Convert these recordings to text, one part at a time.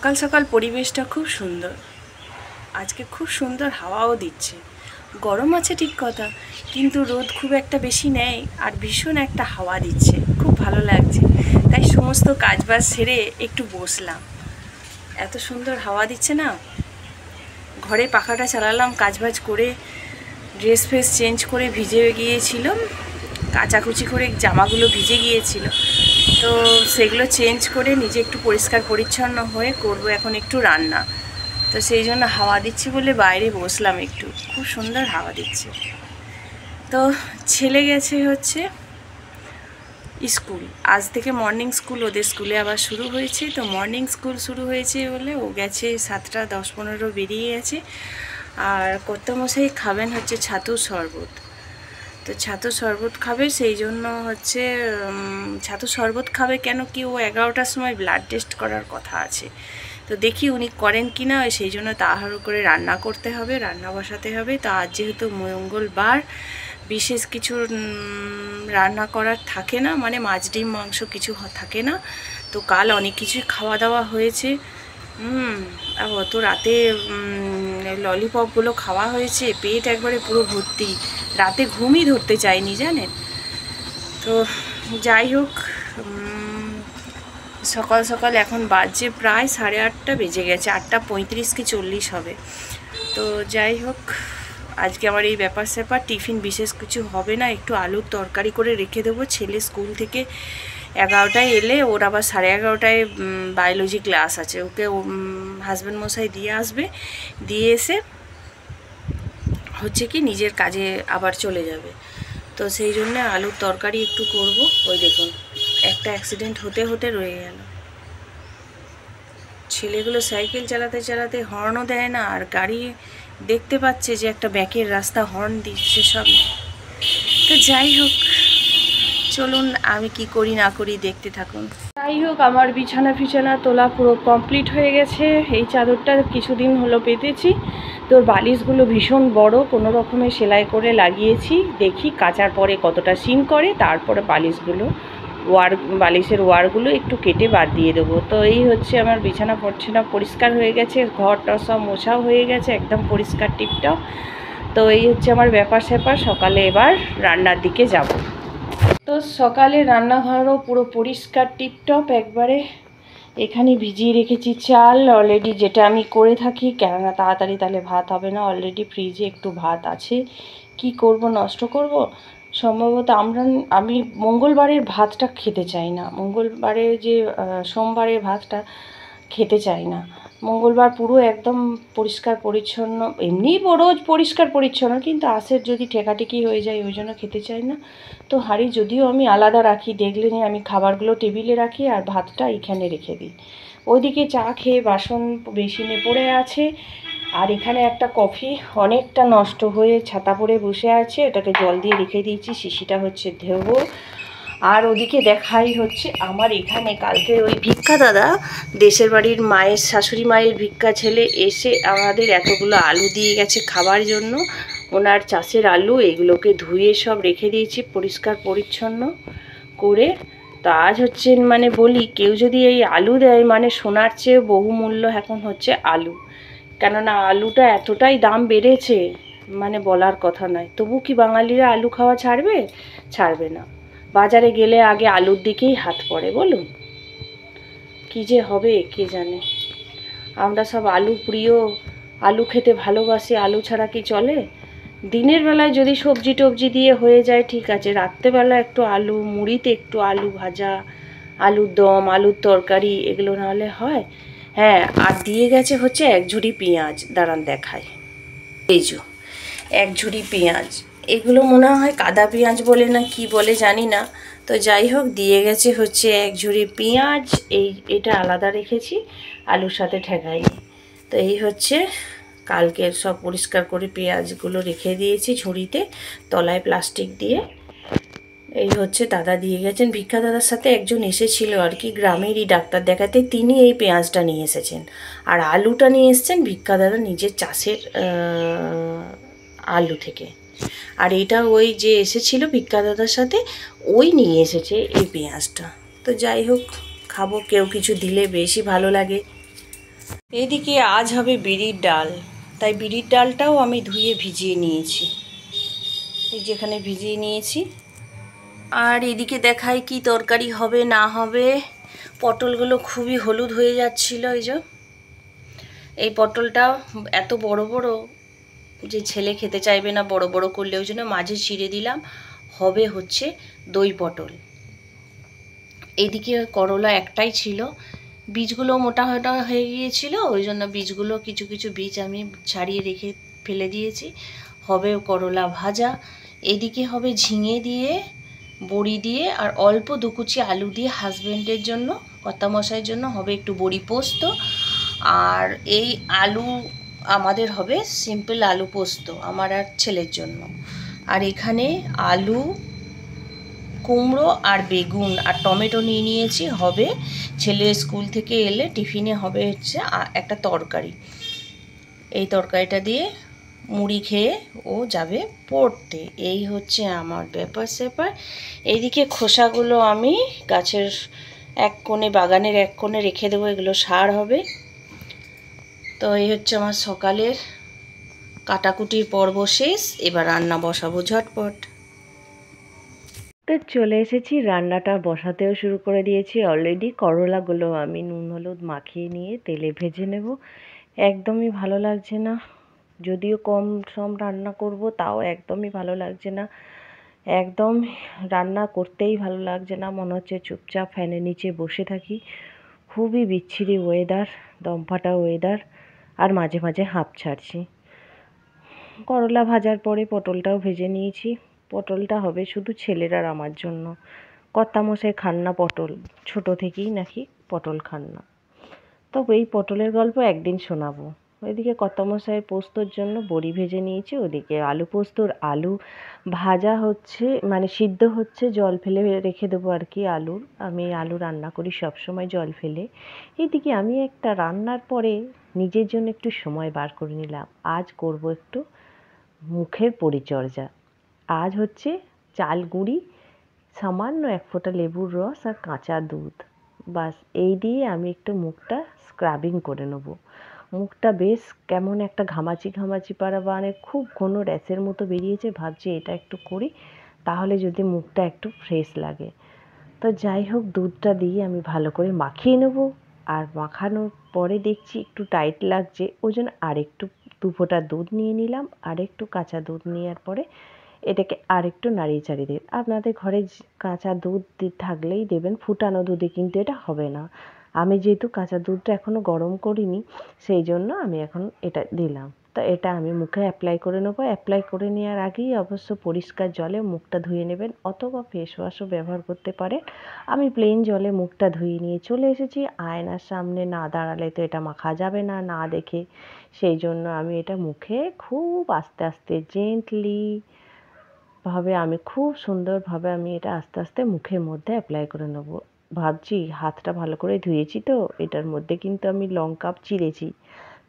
সকাল সকাল পরিবেশটা খুব সুন্দর। আজকে খুব সুন্দর হাওয়াও দিচ্ছে। গরম আছে ঠিক কথা, কিন্তু রোদ খুব একটা বেশি নেই আর ভীষণ একটা হাওয়া দিচ্ছে, খুব ভালো লাগছে। তাই সমস্ত কাজবাজ সেরে একটু বসলাম। এত সুন্দর হাওয়া দিচ্ছে না, ঘরে পাখাটা চালালাম, কাজবাজ করে ড্রেস ফ্রেস চেঞ্জ করে ভিজে গিয়েছিলাম, কাচাকুচি করে জামাগুলো ভিজে গিয়েছিল, তো সেগুলো চেঞ্জ করে নিজে একটু পরিষ্কার পরিচ্ছন্ন হয়ে করব এখন একটু রান্না। তো সেই জন্য হাওয়া দিচ্ছে বলে বাইরে বসলাম, একটু খুব সুন্দর হাওয়া দিচ্ছে। তো ছেলে গেছে হচ্ছে স্কুল, আজ থেকে মর্নিং স্কুল, ওদের স্কুলে আবার শুরু হয়েছে। তো মর্নিং স্কুল শুরু হয়েছে বলে ও গেছে 7টা 10-15 বেরিয়ে গেছে। আর কর্তামশাই খাবেন হচ্ছে ছাতুর শরবত। তো ছাতুর শরবত খাবে, সেই জন্য হচ্ছে ছাতুর শরবত খাবে কেন কি, ও 11টার সময় ব্লাড টেস্ট করার কথা আছে। তো দেখি উনি করেন কি না, সেই জন্য তাড়াহুড়ো করে রান্না করতে হবে, রান্না বসাতে হবে। তো আজ যেহেতু মঙ্গলবার, বিশেষ কিছু রান্না করার থাকে না, মানে মাছ ডিম মাংস কিছু থাকে না। তো কাল অনেক কিছুই খাওয়া দাওয়া হয়েছে। আর অত রাতে ললিপপগুলো খাওয়া হয়েছে, পেট একবারে পুরো ভর্তি, রাতে ঘুমই ধরতে চাইনি জানেন। তো যাই হোক, সকাল সকাল এখন বাজে প্রায় 8:30 বেজে গেছে, 8:35 কি 40 হবে। তো যাই হোক, আজকে আমার এই ব্যাপার স্যাপার, টিফিন বিশেষ কিছু হবে না, একটু আলুর তরকারি করে রেখে দেবো। ছেলে স্কুল থেকে 11টায় এলে, ওর আবার 11:30টায় বায়োলজি ক্লাস আছে, ওকে হাজব্যান্ড মশাই দিয়ে আসবে, দিয়ে এসে হচ্ছে কি নিজের কাজে আবার চলে যাবে। তো সেই জন্য আলুর তরকারি একটু করব। ওই দেখুন, একটা অ্যাক্সিডেন্ট হতে হতে রয়ে গেল। ছেলেগুলো সাইকেল চালাতে চালাতে হর্নও দেয় না, আর গাড়ি দেখতে পাচ্ছে যে একটা ব্যাকের রাস্তা, হর্ন দিচ্ছে সব। তো যাই হোক, চলুন আমি কি করি না করি দেখতে থাকুন। যাই হোক, আমার বিছানা তোলা পুরো কমপ্লিট হয়ে গেছে। এই চাদরটা কিছুদিন হলো পেতেছি, তোর বালিশগুলো ভীষণ বড়, কোনো রকমে সেলাই করে লাগিয়েছি। দেখি কাচার পরে কতটা সিন করে, তারপরে বালিশগুলো বালিশের ওয়ারগুলো একটু কেটে বাদ দিয়ে দেবো। তো এই হচ্ছে আমার বিছানা পরিষ্কার হয়ে গেছে, ঘরটা সব মোছাও হয়ে গেছে, একদম পরিষ্কার টিপটপ। তো এই হচ্ছে আমার ব্যাপার স্যাপার। সকালে এবার রান্নার দিকে যাব। তো সকালে রান্নাঘরও পুরো পরিষ্কার টিপটপ একবারে। এখানে ভিজিয়ে রেখেছি চাল অলরেডি, যেটা আমি করে থাকি, কেননা তাড়াতাড়ি তাহলে ভাত হবে না। অলরেডি ফ্রিজে একটু ভাত আছে, কি করব, নষ্ট করব? সম্ভবত আমি মঙ্গলবারের ভাতটা খেতে চাই না, মঙ্গলবারের যে সোমবারের ভাতটা খেতে চাই না। মঙ্গলবার পুরো একদম পরিষ্কার পরিচ্ছন্ন, এমনিই রোজ পরিষ্কার পরিচ্ছন্ন, কিন্তু আঁশের যদি ঠেকাঠেকি হয়ে যায় ওই জন্য খেতে চাই না। তো হাঁড়ি যদিও আমি আলাদা রাখি, দেখলে নিয়ে আমি খাবারগুলো টেবিলে রাখি আর ভাতটা এখানে রেখে দিই। ওইদিকে চা খেয়ে বাসন বেসিনে পড়ে আছে, আর এখানে একটা কফি অনেকটা নষ্ট হয়ে ছাতা পড়ে বসে আছে, এটাকে জল দিয়ে রেখে দিয়েছি, শিশিটা হচ্ছে ধোবো। আর ওদিকে দেখাই হচ্ছে আমার এখানে কালকে ওই ভিক্ষা দাদা, দেশের বাড়ির মায়ের শাশুড়ি মায়ের ভিক্ষা ছেলে এসে আমাদের এতগুলো আলু দিয়ে গেছে খাবার জন্য। ওনার চাষের আলু, এগুলোকে ধুয়ে সব রেখে দিয়েছি পরিষ্কার পরিচ্ছন্ন করে। তো আজ হচ্ছে মানে বলি, কেউ যদি এই আলু দেয় মানে সোনার চেয়ে বহুমূল্য এখন হচ্ছে আলু। কেননা আলুটা এতটাই দাম বেড়েছে, মানে বলার কথা নয়। তবু কি বাঙালিরা আলু খাওয়া ছাড়বে? ছাড়বে না। বাজারে গেলে আগে আলুর দিকেই হাত পড়ে, বলুন কি যে হবে কে জানে। আমরা সব আলু প্রিয়, আলু খেতে ভালোবাসি, আলু ছাড়া কি চলে? দিনের বেলায় যদি সবজি টবজি দিয়ে হয়ে যায় ঠিক আছে, রাত্রেবেলা একটু আলু, মুড়িতে একটু আলু ভাজা, আলুর দম, আলুর তরকারি, এগুলো না হলে হয়? হ্যাঁ, আর দিয়ে গেছে হচ্ছে 1 ঝুড়ি পেঁয়াজ, দাঁড়ান দেখায়। এই যে 1 ঝুড়ি পেঁয়াজ, এগুলো মনে হয় কাদা পেঁয়াজ বলে না কি বলে জানি না। তো যাই হোক, দিয়ে গেছে হচ্ছে 1 ঝুড়ি পেঁয়াজ। এটা আলাদা রেখেছি, আলুর সাথে ঠেকাইনি। তো এই হচ্ছে কালকের সব পরিষ্কার করে পেঁয়াজগুলো রেখে দিয়েছি ঝুড়িতে, তলায় প্লাস্টিক দিয়ে। এই হচ্ছে দাদা দিয়ে গেছেন, ভিক্ষা দাদার সাথে একজন এসেছিল আর কি, গ্রামেরই ডাক্তার দেখাতে, তিনি এই পেঁয়াজটা নিয়ে এসেছেন। আর আলুটা নিয়ে এসেছেন ভিক্ষা দাদা নিজের চাষের আলু থেকে। আর এটা ওই যে এসেছিল ভিক্ষা দাদার সাথে, ওই নিয়ে এসেছে এই পেঁয়াজটা। তো যাই হোক, খাবো, কেউ কিছু দিলে বেশি ভালো লাগে। এদিকে আজ হবে বিড়ির ডাল, তাই বিড়ির ডালটাও আমি ধুয়ে ভিজিয়ে নিয়েছি, এই যেখানে ভিজিয়ে নিয়েছি। আর এদিকে দেখাই কি তরকারি হবে না হবে। পটলগুলো খুবই হলুদ হয়ে যাচ্ছিল, এই পটলটা এত বড় বড় যে ছেলে খেতে চাইবে না বড় বড় করলে, ওই জন্য মাঝে চিড়ে দিলাম। হবে হচ্ছে দই পটল। এইদিকে করলা একটাই ছিল, বীজগুলো মোটা মোটা হয়ে গিয়েছিল, ওই জন্য বীজগুলো কিছু কিছু বীজ আমি ছাড়িয়ে রেখে ফেলে দিয়েছি। হবে করলা ভাজা, এদিকে হবে ঝিঙে দিয়ে বড়ি দিয়ে আর অল্প দুকুচি আলু দিয়ে হাজবেন্ডের জন্য, কর্তামশাইয়ের জন্য হবে একটু বড়ি পোস্ত। আর এই আলু আমাদের হবে সিম্পল আলু পোস্ত আমার আর ছেলের জন্য। আর এখানে আলু, কুমড়ো আর বেগুন আর টমেটো নিয়ে নিয়েছি, হবে ছেলে স্কুল থেকে এলে টিফিনে হবে হচ্ছে একটা তরকারি। এই তরকারিটা দিয়ে মুড়ি খেয়ে ও যাবে পড়তে। এই হচ্ছে আমার ব্যাপার স্যাপার। এইদিকে খোসাগুলো আমি গাছের এক কোণে, বাগানের এক কোণে রেখে দেবো, এগুলো সার হবে। তো এই হচ্ছে আমার সকালের কাটাকুটির পর্ব শেষ, এবার রান্না বসাবো ঝটপট। তো চলে এসেছি, রান্নাটা বসাতেও শুরু করে দিয়েছি অলরেডি। করলাগুলো আমি নুন হলুদ মাখিয়ে নিয়ে তেলে ভেজে নেব। একদমই ভালো লাগছে না, যদিও কম সম রান্না করব তাও একদমই ভালো লাগছে না, একদম রান্না করতেই ভালো লাগছে না, মনে হচ্ছে চুপচাপ ফ্যানের নিচে বসে থাকি। খুবই বিচ্ছিরি ওয়েদার, দমফাটা ওয়েদার, আর মাঝে মাঝে হাঁপ ছাড়ছি। করলা ভাজার পরে পটলটাও ভেজে নিয়েছি। পটলটা হবে শুধু ছেলের আর আমার জন্য। কর্তামশাই খান না পটল, ছোট থেকেই নাকি পটল খান না। তো এই পটলের গল্প একদিন শোনাবো। ওইদিকে কর্তামশাইয়ের পোস্তর জন্য বড়ি ভেজে নিয়েছি, ওদিকে আলু পোস্তর আলু ভাজা হচ্ছে, মানে সিদ্ধ হচ্ছে, জল ফেলে রেখে দেবো আর কি আলুর। আমি আলু রান্না করি সবসময় জল ফেলে। এইদিকে আমি একটা রান্নার পরে নিজের জন্য একটু সময় বার করে নিলাম। আজ করব একটু মুখের পরিচর্যা। আজ হচ্ছে চাল গুঁড়ি, সামান্য এক ফোঁটা লেবুর রস আর কাঁচা দুধ, বাস এই দিয়ে আমি একটু মুখটা স্ক্রাবিং করে নেব। মুখটা বেশ কেমন একটা ঘামাচি ঘামাচি পাড়া, মানে খুব ঘন র্যাশের মতো বেরিয়েছে, ভাবছি এটা একটু করি, তাহলে যদি মুখটা একটু ফ্রেশ লাগে। তো যাই হোক, দুধটা দিয়ে আমি ভালো করে মাখিয়ে নেব। আর মাখানোর পরে দেখছি একটু টাইট লাগছে, ওই জন্য আরেকটু 2 ফোঁটা দুধ নিয়ে নিলাম, আরেকটু কাঁচা দুধ নেওয়ার পরে এটাকে আরেকটু নাড়িয়ে চাড়িয়ে দেবেন। আপনাদের ঘরে কাঁচা দুধ থাকলেই দেবেন, ফুটানো দুধে কিন্তু এটা হবে না। আমি যেহেতু কাঁচা দুধটা এখনও গরম করিনি, সেই জন্য আমি এখন এটা দিলাম। তো এটা আমি মুখে অ্যাপ্লাই করে নেবো। অ্যাপ্লাই করে নেওয়ার আগেই অবশ্য পরিষ্কার জলে মুখটা ধুয়ে নেবেন, অথবা ফেস ওয়াশও ব্যবহার করতে পারেন। আমি প্লেন জলে মুখটা ধুয়ে নিয়ে চলে এসেছি। আয়নার সামনে না দাঁড়ালে তো এটা মাখা যাবে না, না দেখে। সেই জন্য আমি এটা মুখে খুব আস্তে আস্তে জেন্টলি ভাবে আমি খুব সুন্দরভাবে আমি এটা আস্তে আস্তে মুখের মধ্যে অ্যাপ্লাই করে নেব। ভাবছি হাতটা ভালো করে ধুয়েছি, তো এটার মধ্যে কিন্তু আমি লঙ্কা চিড়েছি।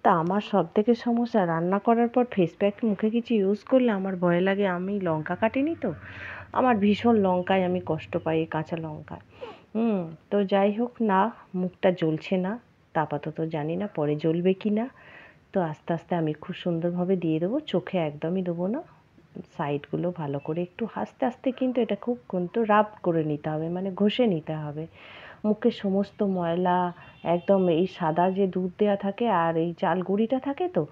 তা আমার সবথেকে সমস্যা, রান্না করার পর ফেস প্যাক মুখে কিছু ইউজ করলে আমার ভয় লাগে, আমি লঙ্কা কাটিনি তো, আমার ভীষণ লঙ্কায় আমি কষ্ট পাই, কাঁচা লঙ্কায়। তো যাই হোক, না মুখটা জ্বলছে না, তা আপাতত জানি না পরে জ্বলবে কি না। তো আস্তে আস্তে আমি খুব সুন্দরভাবে দিয়ে দেবো, চোখে একদমই দেবো না, সাইডগুলো ভালো করে একটু আস্তে আস্তে, কিন্তু এটা খুব কিন্তু রাব করে নিতে হবে, মানে ঘষে নিতে হবে। মুখের সমস্ত ময়লা একদম, এই সাদা যে দুধ দেওয়া থাকে আর এই চাল গুঁড়িটা থাকে, তো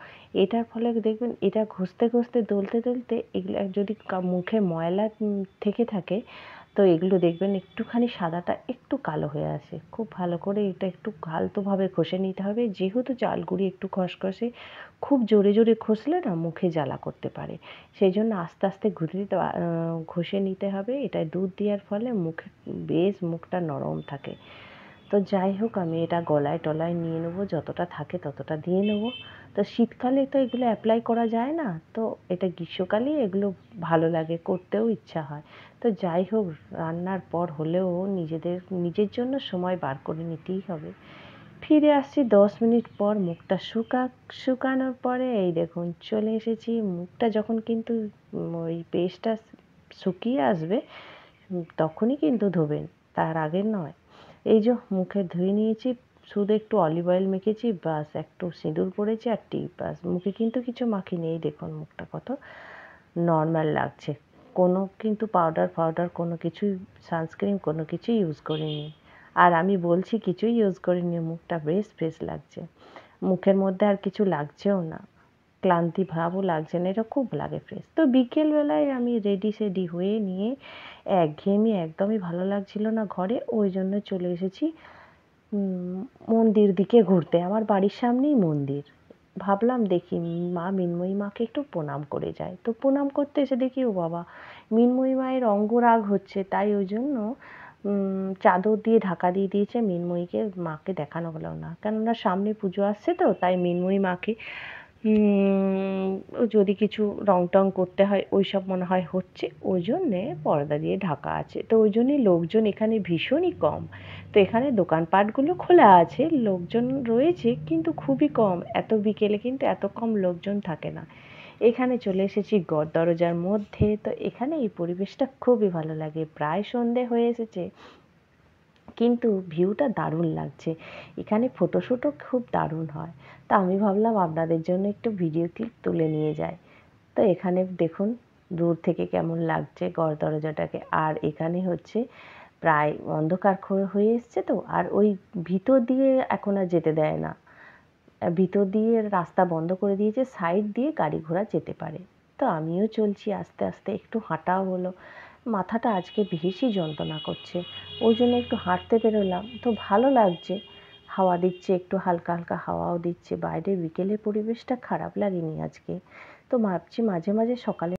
এটার ফলে দেখবেন এটা ঘষতে ঘষতে দলতে দলতে এগুলো যদি মুখে ময়লা থেকে থাকে, তো এগুলো দেখবেন একটুখানি সাদাটা একটু কালো হয়ে আসে। খুব ভালো করে এটা একটু আলতোভাবে ঘষে নিতে হবে, যেহেতু চাল গুঁড়ি একটু খসখসে, খুব জোরে জোরে ঘষলে না মুখে জ্বালা করতে পারে। সেই জন্য আস্তে আস্তে ঘষে নিতে হবে। এটা দুধ দেওয়ার ফলে মুখে বেশ মুখটা নরম থাকে। তো যাই হোক, আমি এটা গলায় টলায় নিয়ে নেবো, যতটা থাকে ততটা দিয়ে নেবো। তো শীতকালে তো এগুলো অ্যাপ্লাই করা যায় না, তো এটা গ্রীষ্মকালেই এগুলো ভালো লাগে, করতেও ইচ্ছা হয়। তো যাই হোক, রান্নার পর হলেও নিজের জন্য সময় বার করে নিতেই হবে। ফিরে আসছি 10 মিনিট পর, মুখটা শুকানোর পরে এই দেখুন চলে এসেছি। মুখটা যখন কিন্তু ওই পেস্টটা শুকিয়ে আসবে, তখনই কিন্তু ধোবেন, তার আগে নয়। এই যে মুখে ধুয়ে নিয়েছি, শুধু একটু অলিভ অয়েল মেখেছি, বাস একটু সিঁদুর পরেছি আর টিপ, বাস। মুখে কিন্তু কিছু মাখিনি। এই দেখুন মুখটা কত নর্মাল লাগছে। কোনো কিন্তু পাউডার ফাউডার কোনো কিছুই, সানস্ক্রিন কোনো কিছুই ইউজ করিনি। আর আমি বলছি কিছুই ইউজ করিনি, মুখটা বেশ ফ্রেশ লাগছে। মুখের মধ্যে আর কিছু লাগছেও না, ক্লান্তি ভাবও লাগছে না, এটা খুব লাগে ফ্রেশ। তো বিকেলবেলায় আমি রেডি সেডি হয়ে নিয়ে, একঘেয়েমি একদমই ভালো লাগছিল না ঘরে, ওই জন্য চলে এসেছি মন্দির দিকে ঘুরতে। আমার বাড়ির সামনেই মন্দির। ভাবলাম দেখি মা মৃন্ময়ী মাকে একটু প্রণাম করে যাই। তো প্রণাম করতে এসে দেখি ও বাবা, মৃন্ময়ী মায়ের অঙ্গরাগ হচ্ছে, তাই ওই জন্য চাদর দিয়ে ঢাকা দিয়ে দিয়েছে। মৃন্ময়ীকে মাকে দেখানো হলো না, কেননা সামনে পুজো আসছে, তো তাই মৃন্ময়ী মাকে যদি কিছু রং টং করতে হয় ওই সব মনে হয় হচ্ছে, ওই জন্যে পর্দা দিয়ে ঢাকা আছে। তো ওই জন্যই লোকজন এখানে ভীষণই কম। তো এখানে দোকানপাটগুলো খোলা আছে, লোকজন রয়েছে কিন্তু খুবই কম। এত বিকেলে কিন্তু এত কম লোকজন থাকে না। এখানে চলে এসেছি দরজার মধ্যে। তো এখানে এই পরিবেশটা খুবই ভালো লাগে। প্রায় সন্ধে হয়ে এসেছে, কিন্তু ভিউটা দারুণ লাগছে। এখানে ফটোশ্যুটও খুব দারুণ হয়। তা আমি ভাবলাম আপনাদের জন্য একটু ভিডিও ক্লিপ তুলে নিয়ে যাই। তো এখানে দেখুন দূর থেকে কেমন লাগছে দরজাটাকে। আর এখানে হচ্ছে প্রায় অন্ধকার হয়ে এসছে, তো আর ওই ভিতর দিয়ে এখন আর যেতে দেয় না। ভিতর দিয়ে রাস্তা বন্ধ করে দিয়েছে, সাইড দিয়ে গাড়ি ঘোড়া যেতে পারে। তো আমিও চলছি আস্তে আস্তে, একটু হাঁটাও হলো। মাথাটা আজকে বেশি যন্ত্রণা করছে, ওই জন্য একটু হাঁটতে বেরোলাম। তো ভালো লাগছে, হাওয়া দিচ্ছে, একটু হালকা হালকা হাওয়াও দিচ্ছে বাইরে। বিকেলের পরিবেশটা খারাপ লাগেনি আজকে। তো ভাবছি মাঝে মাঝে সকালে